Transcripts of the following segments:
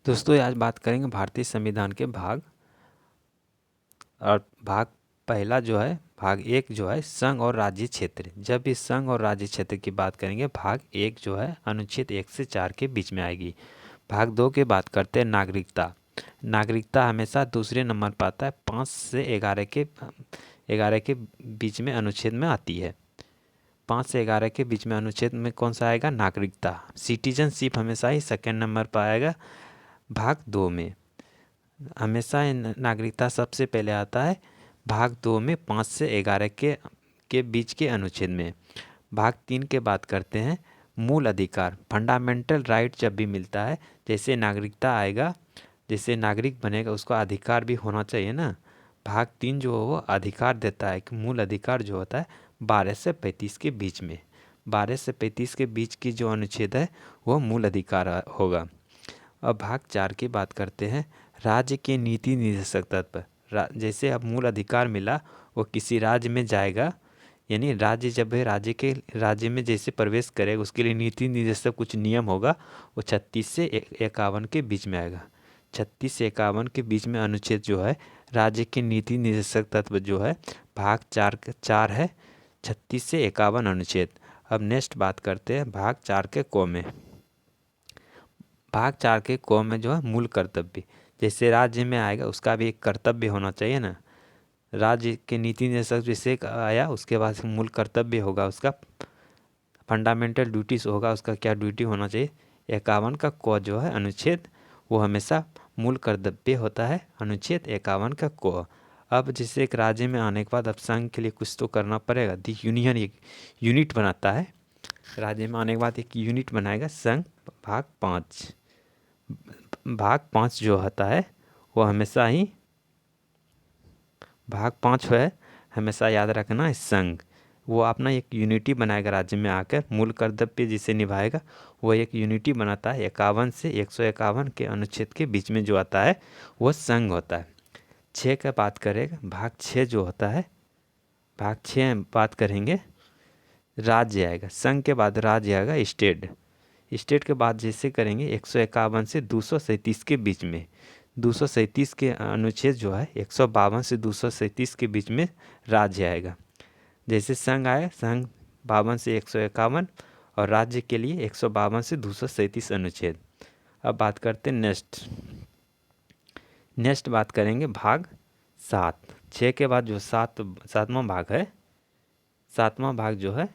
दोस्तों आज बात करेंगे भारतीय संविधान के भाग और भाग पहला जो है भाग एक जो है संघ और राज्य क्षेत्र। जब भी संघ और राज्य क्षेत्र की बात करेंगे भाग एक जो है अनुच्छेद 1 से 4 के बीच में आएगी। भाग दो की बात करते हैं नागरिकता। नागरिकता हमेशा दूसरे नंबर पर आता है, 5 से 11 के बीच में अनुच्छेद में आती है। 5 से 11 के बीच में अनुच्छेद में कौन सा आएगा? नागरिकता। सिटीजनशिप हमेशा ही सेकेंड नंबर पर आएगा। भाग दो में हमेशा नागरिकता सबसे पहले आता है, भाग दो में 5 से 11 के बीच के अनुच्छेद में। भाग तीन के बात करते हैं मूल अधिकार, फंडामेंटल राइट। जब भी मिलता है जैसे नागरिकता आएगा, जैसे नागरिक बनेगा उसको अधिकार भी होना चाहिए ना। भाग तीन जो है वो अधिकार देता है कि मूल अधिकार जो होता है 12 से 35 के बीच में, 12 से 35 के बीच की जो अनुच्छेद है वो मूल अधिकार होगा। अब भाग चार की बात करते हैं राज्य के नीति निर्देशक तत्व। जैसे अब मूल अधिकार मिला वो किसी राज्य में जाएगा, यानी राज्य जब है राज्य में जैसे प्रवेश करेगा उसके लिए नीति निर्देशक कुछ नियम होगा, वो 36 से 51 के बीच में आएगा। 36 से 51 के बीच में अनुच्छेद जो है राज्य के नीति निर्देशक तत्व जो है भाग चार है, 36 से 51 अनुच्छेद। अब नेक्स्ट बात करते हैं भाग चार के क में। भाग चार के क में जो है मूल कर्तव्य, जैसे राज्य में आएगा उसका भी एक कर्तव्य होना चाहिए ना। राज्य के नीति निर्देशक जैसे आया उसके बाद मूल कर्तव्य होगा, उसका फंडामेंटल ड्यूटीज होगा, उसका क्या ड्यूटी होना चाहिए। 51 का क जो है अनुच्छेद वो हमेशा मूल कर्तव्य होता है, अनुच्छेद 51 का क। अब जैसे एक राज्य में आने के बाद अब संघ के लिए कुछ तो करना पड़ेगा। दी यूनियन एक यूनिट बनाता है, राज्य में आने के बाद एक यूनिट बनाएगा संघ। भाग पाँच, भाग पाँच जो होता है वो हमेशा ही भाग पाँच है, हमेशा याद रखना है संघ। वो अपना एक यूनिटी बनाएगा राज्य में आकर, मूल कर्तव्य जिसे निभाएगा वो एक यूनिटी बनाता है। 51 से 151 के अनुच्छेद के बीच में जो आता है वो संघ होता है। 6 का बात करेगा भाग 6 जो होता है, भाग 6 बात करेंगे राज्य आएगा, संघ के बाद राज्य आएगा स्टेट। स्टेट के बाद जैसे करेंगे 151 से 237 के बीच में, 237 के अनुच्छेद जो है 152 से 237 के बीच में राज्य आएगा। जैसे संघ आया, संघ 52 से 151 और राज्य के लिए 152 से 237 अनुच्छेद। अब बात करते हैं नेक्स्ट बात करेंगे भाग सात। 6 के बाद जो सातवां भाग है, सातवां भाग जो है,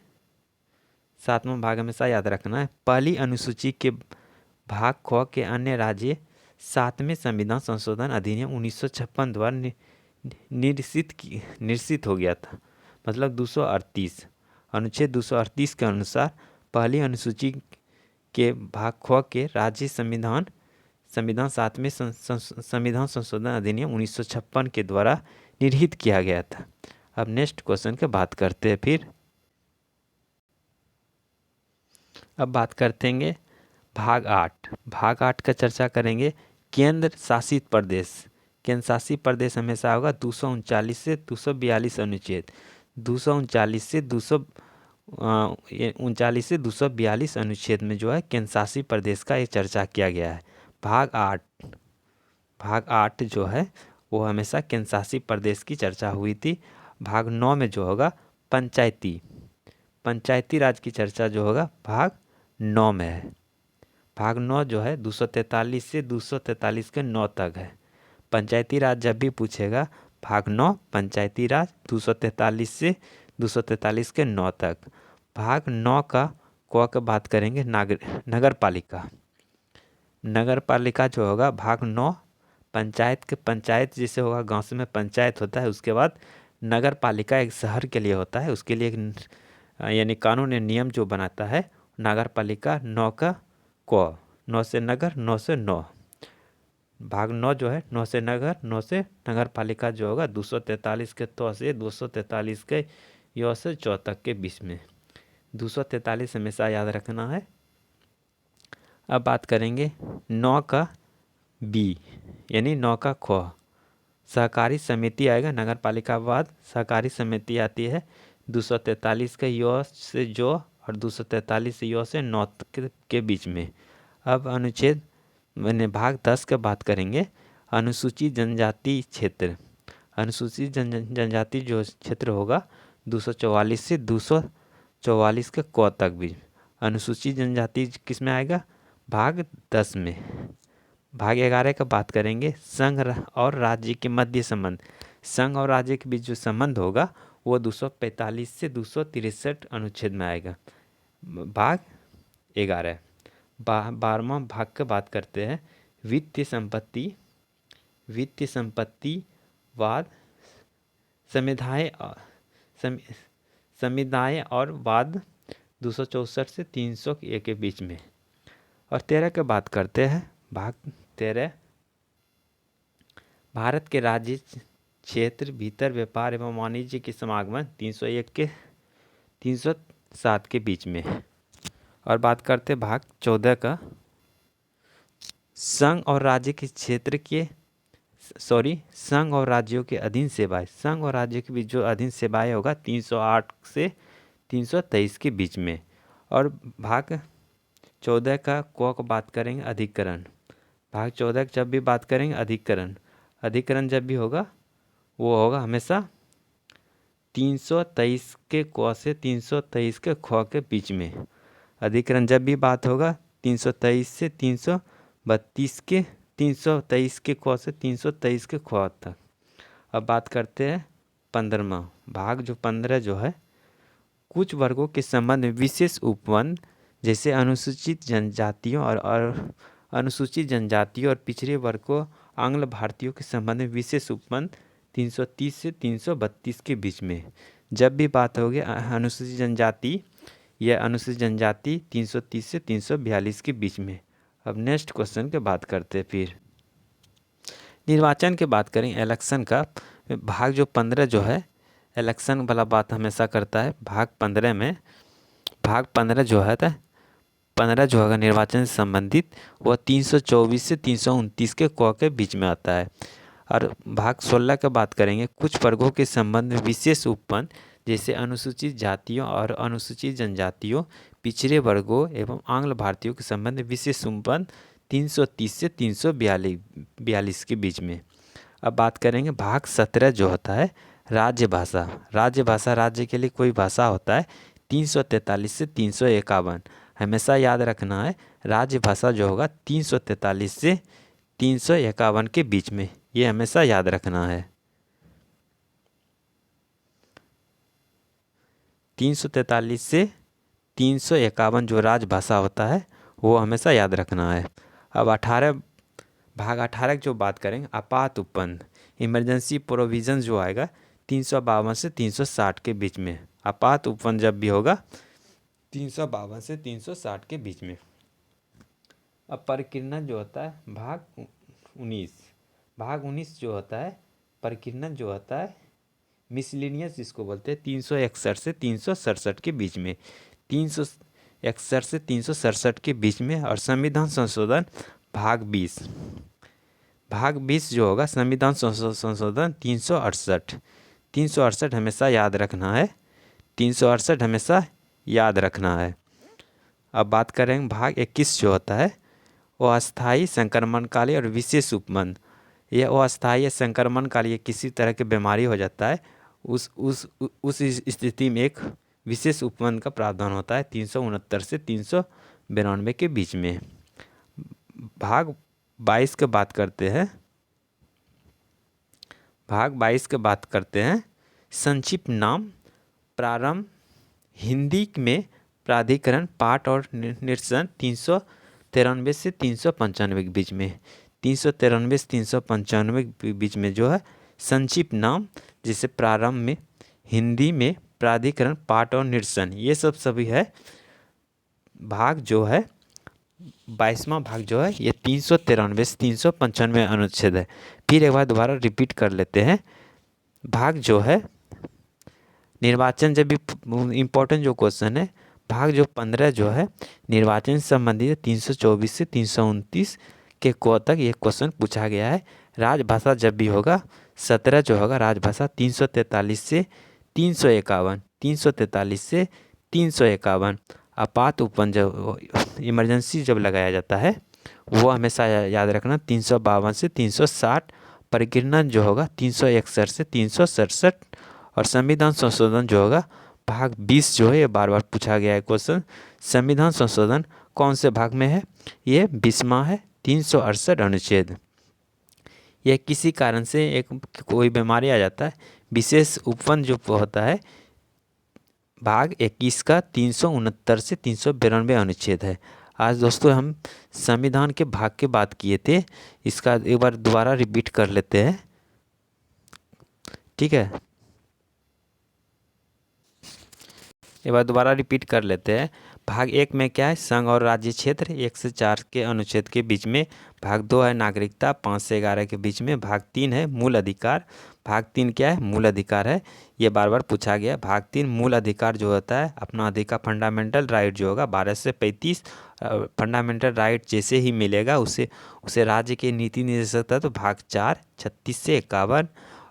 सातवां भाग हमेशा याद रखना है। पहली अनुसूची के भाग ख के अन्य राज्य 7वें संविधान संशोधन अधिनियम 1956 द्वारा निरसित हो गया था। मतलब 238 अनुच्छेद 238 के अनुसार पहली अनुसूची के भाग ख के राज्य संविधान 7वें संविधान संशोधन अधिनियम 1956 के द्वारा निर्हित किया गया था। अब नेक्स्ट क्वेश्चन की बात करते हैं फिर। अब बात करते हैं भाग आठ। भाग आठ का चर्चा करेंगे केंद्र शासित प्रदेश। केंद्र शासित प्रदेश हमेशा होगा 239 से 242 अनुच्छेद, 239 से 242 अनुच्छेद में जो है केंद्र शासित प्रदेश का ये चर्चा किया गया है। भाग आठ जो है वो हमेशा केंद्र शासित प्रदेश की चर्चा हुई थी। भाग 9 में जो होगा पंचायती राज की चर्चा जो होगा भाग 9 में है। भाग 9 जो है 243 से 243 के 9 तक है। पंचायती राज जब भी पूछेगा भाग 9 पंचायती राज 243 से 243 के 9 तक। भाग 9 का क बात करेंगे नगर पालिका। नगर पालिका जो होगा भाग 9 पंचायत जैसे होगा, गांव से में पंचायत होता है, उसके बाद नगर पालिका एक शहर के लिए होता है, उसके लिए एक यानी कानून या नियम जो बनाता है नगर पालिका। 9 का क, 9 से नगर, 9 से 9। भाग 9 जो है 9 से नगर, 9 से नगर पालिका जो होगा 243 के तो से 243 के य से 4 तक के बीच में। 243 हमेशा याद रखना है। अब बात करेंगे 9 का बी यानी 9 का ख, सहकारी समिति आएगा। नगर पालिका के बाद सहकारी समिति आती है 243 के य से जो और 243 से य से 9 के बीच में। अब अनुच्छेद मैंने भाग 10 का बात करेंगे अनुसूचित जनजाति क्षेत्र। अनुसूचित जनजाति जो क्षेत्र होगा 244 से 244 के क तक भी। अनुसूचित जनजाति किस में आएगा? भाग 10 में। भाग 11 का बात करेंगे संघ और राज्य के मध्य संबंध। संघ और राज्य के बीच जो संबंध होगा वो 245 से 263 अनुच्छेद में आएगा। भाग 11। 12वां भाग का बात करते हैं वित्तीय संपत्तिवाद, समुदाय और वाद 264 से 301 के बीच में। और 13 की बात करते हैं भाग 13 भारत के राज्य क्षेत्र भीतर व्यापार एवं वाणिज्य के समागम 301 के 307 के बीच में। और बात करते भाग 14 का संघ और राज्य के क्षेत्र के संघ और राज्यों के अधीन सेवाएं। संघ और राज्य के बीच जो अधीन सेवाएं होगा 308 से 323 के बीच में। और भाग 14 का को बात करेंगे अधिकरण। भाग 14 जब भी बात करेंगे अधिकरण जब भी होगा वो होगा हमेशा 323 के क से 323 के ख के बीच में। अधिकरण जब भी बात होगा 323 से 332 के 323 के क से 323 के ख तक। अब बात करते हैं 15वां भाग। जो 15 जो है कुछ वर्गों के संबंध में विशेष उपबंध जैसे अनुसूचित जनजातियों और अनुसूचित जनजातियों और पिछड़े वर्गों आंग्ल भारतीयों के संबंध में विशेष उपबंध 330 से 332 के बीच में। जब भी बात होगी अनुसूचित जनजाति या अनुसूचित जनजाति 330 से 342 के बीच में। अब नेक्स्ट क्वेश्चन के बात करते हैं फिर निर्वाचन के बात करें इलेक्शन का। भाग जो 15 जो है इलेक्शन वाला बात हमेशा करता है। भाग 15 जो है 15 जो होगा निर्वाचन से संबंधित वह 324 से 329 के क के बीच में आता है। और भाग 16 का बात करेंगे कुछ वर्गों के संबंध में विशेष उपबंध जैसे अनुसूचित जातियों और अनुसूचित जनजातियों पिछड़े वर्गों एवं आंग्ल भारतीयों के संबंध में विशेष उपबंध 330 से 342 के बीच में। अब बात करेंगे भाग 17 जो होता है राज्य भाषा। राज्य के लिए कोई भाषा होता है 343 से 351। हमेशा याद रखना है राज्य भाषा जो होगा 343 से 351 के बीच में, ये हमेशा याद रखना है। 343 से 351 जो राजभाषा होता है वो हमेशा याद रखना है। अब भाग 18 की जो बात करेंगे आपात उपबंध इमरजेंसी प्रोविजन जो आएगा 352 से 360 के बीच में। आपात उपबंध जब भी होगा 352 से 360 के बीच में। अब परिकीर्णन जो होता है भाग 19 जो होता है परिकीर्णन जो होता है मिसलिनियस जिसको बोलते हैं 361 से 367 के बीच में। 361 से 367 के बीच में। और संविधान संशोधन भाग 20 जो होगा संविधान संशोधन 368 हमेशा याद रखना है। 368 हमेशा याद रखना है। अब बात करेंगे भाग 21 जो होता है वो अस्थायी संक्रमणकाली और विशेष उपबंध। यह वो अस्थायी संक्रमणकाली किसी तरह की बीमारी हो जाता है उस स्थिति में एक विशेष उपबंध का प्रावधान होता है 369 से 392 के बीच में। भाग 22 की बात करते हैं। भाग 22 की बात करते हैं संक्षिप्त नाम प्रारंभ हिंदी में प्राधिकरण पाठ और निरसन 393 से 395 के बीच में। 393 से 395 के बीच में जो है संक्षिप्त नाम जिसे प्रारंभ में हिंदी में प्राधिकरण पाठ और निरसन ये सब सभी है। भाग जो है 22वां भाग जो है ये 393 से 395 अनुच्छेद है। फिर एक बार दोबारा रिपीट कर लेते हैं। भाग जो है निर्वाचन जब भी इम्पोर्टेंट जो क्वेश्चन है भाग जो 15 जो है निर्वाचन से संबंधित 324 से 329 के क तक ये क्वेश्चन पूछा गया है। राजभाषा जब भी होगा 17 जो होगा राजभाषा 343 से 351 343 से 351। आपात उपबंध जब इमरजेंसी जब लगाया जाता है वो हमेशा याद रखना 352 से 360, परिकीर्णन जो होगा 361 से 367, और संविधान संशोधन जो होगा भाग 20 जो है, ये बार बार पूछा गया है क्वेश्चन। संविधान संशोधन कौन से भाग में है? ये 20वां है, 368 अनुच्छेद। यह किसी कारण से एक कोई बीमारी आ जाता है, विशेष उपवन जो होता है भाग 21 का 369 से 392 अनुच्छेद है। आज दोस्तों हम संविधान के भाग की बात किए थे, इसका एक बार दोबारा रिपीट कर लेते हैं, ठीक है। एक बार दोबारा रिपीट कर लेते हैं। भाग 1 में क्या है? संघ और राज्य क्षेत्र 1 से 4 के अनुच्छेद के बीच में। भाग 2 है नागरिकता 5 से 11 के बीच में। भाग 3 है मूल अधिकार। भाग 3 क्या है? मूल अधिकार है, ये बार बार पूछा गया। भाग 3 मूल अधिकार जो होता है अपना अधिकार, फंडामेंटल राइट जो होगा 12 से 35, फंडामेंटल राइट जैसे ही मिलेगा उसे उसे राज्य के नीति निर्देशक तत्व। भाग 4 36 से 51,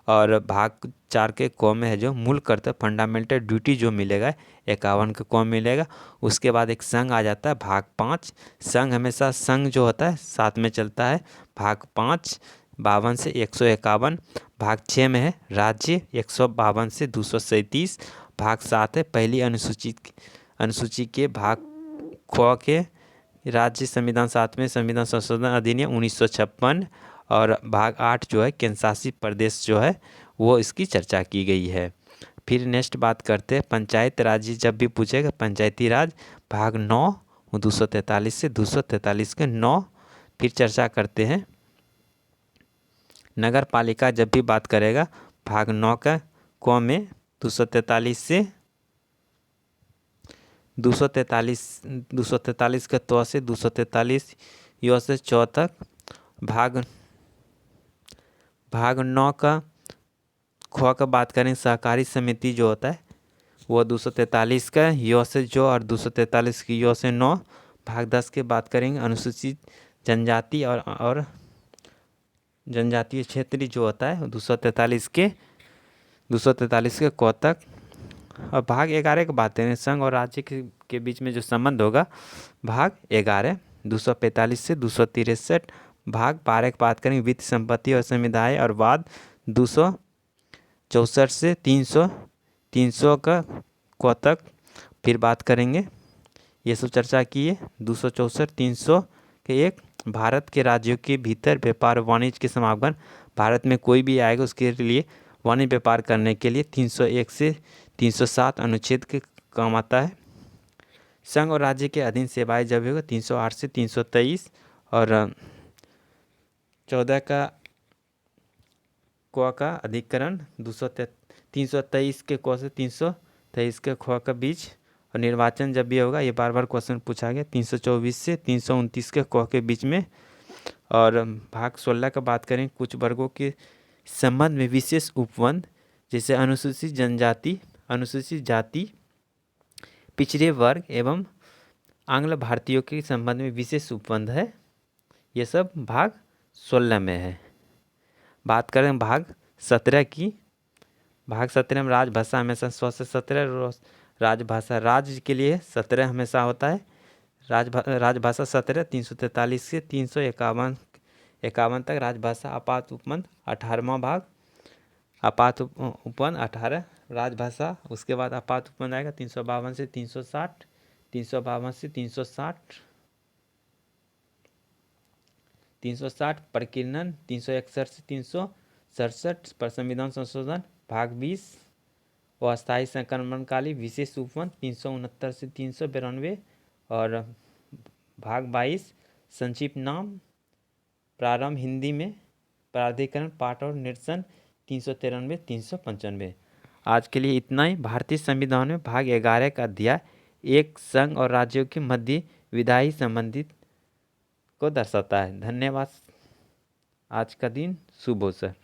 और भाग 4 के क में है जो मूल कर्तव्य, फंडामेंटल ड्यूटी जो मिलेगा 51 के क मिलेगा। उसके बाद एक संघ आ जाता है भाग 5। संघ हमेशा संघ जो होता है साथ में चलता है। भाग 5 52 से 151। भाग 6 में है राज्य 152 से 237। भाग 7 है पहली अनुसूची के भाग ख के राज्य संविधान 7 में संविधान संशोधन अधिनियम 1956। और भाग 8 जो है केंद्र शासित प्रदेश जो है वो इसकी चर्चा की गई है। फिर नेक्स्ट बात करते हैं पंचायत राज, जब भी पूछेगा पंचायती राज भाग 9 243 से 243 के 9। फिर चर्चा करते हैं नगर पालिका, जब भी बात करेगा भाग 9 का क में 243 से 243 के तो से 243 यो से 4 तक। भाग 9 का ख का बात करें सहकारी समिति जो होता है वो 243 का यो से जो, और 243 की यो से 9। भाग 10 की बात करेंगे अनुसूचित जनजाति और जनजातीय क्षेत्र जो होता है 243 के क तक। और भाग 11 की बात करें संघ और राज्य के बीच में जो संबंध होगा भाग 11 245 से 263। भाग 12 की बात करेंगे वित्त संपत्ति और समुदाय और वाद 264 से 300 का क तक। फिर बात करेंगे ये सब चर्चा किए 264 300 के एक भारत के राज्यों के भीतर व्यापार वाणिज्य के समागम। भारत में कोई भी आएगा उसके लिए वाणिज्य व्यापार करने के लिए 301 से 307 अनुच्छेद के काम आता है। संघ और राज्य के अधीन सेवाएं जब होगा 308 से 323, और 14 का क का अधिकरण 323 के क से 323 के ख का बीच। और निर्वाचन जब भी होगा ये बार बार क्वेश्चन पूछा गया 324 से 329 के क के बीच में। और भाग 16 का बात करें कुछ वर्गों के संबंध में विशेष उपवन, जैसे अनुसूचित जनजाति, अनुसूचित जाति, पिछड़े वर्ग एवं आंग्ल भारतीयों के संबंध में विशेष उपबंध है, ये सब भाग 16 में है। बात करें भाग 17 की। भाग 17 में राजभाषा हमेशा 100 से 17 राजभाषा, राज्य के लिए 17 हमेशा होता है। राजभाषा 17 343 से 351 तक। राजभाषा आपात उपबंध 18वां भाग, आपात उपबंध 18 राजभाषा। उसके बाद आपात उपबंध आएगा 352 से 360, 352 से 360 प्रकीर्णन 361 से 367 पर संविधान संशोधन भाग 20। और अस्थायी संक्रमणकाली विशेष उपबंध 369 से 392। और भाग 22 संक्षिप्त नाम प्रारंभ हिंदी में, प्राधिकरण पाठ और निरसन 393 395। आज के लिए इतना ही। भारतीय संविधान में भाग 11 का अध्याय एक संघ और राज्यों के मध्य विधायी संबंधित को दर्शाता है। धन्यवाद। आज का दिन शुभ हो सर।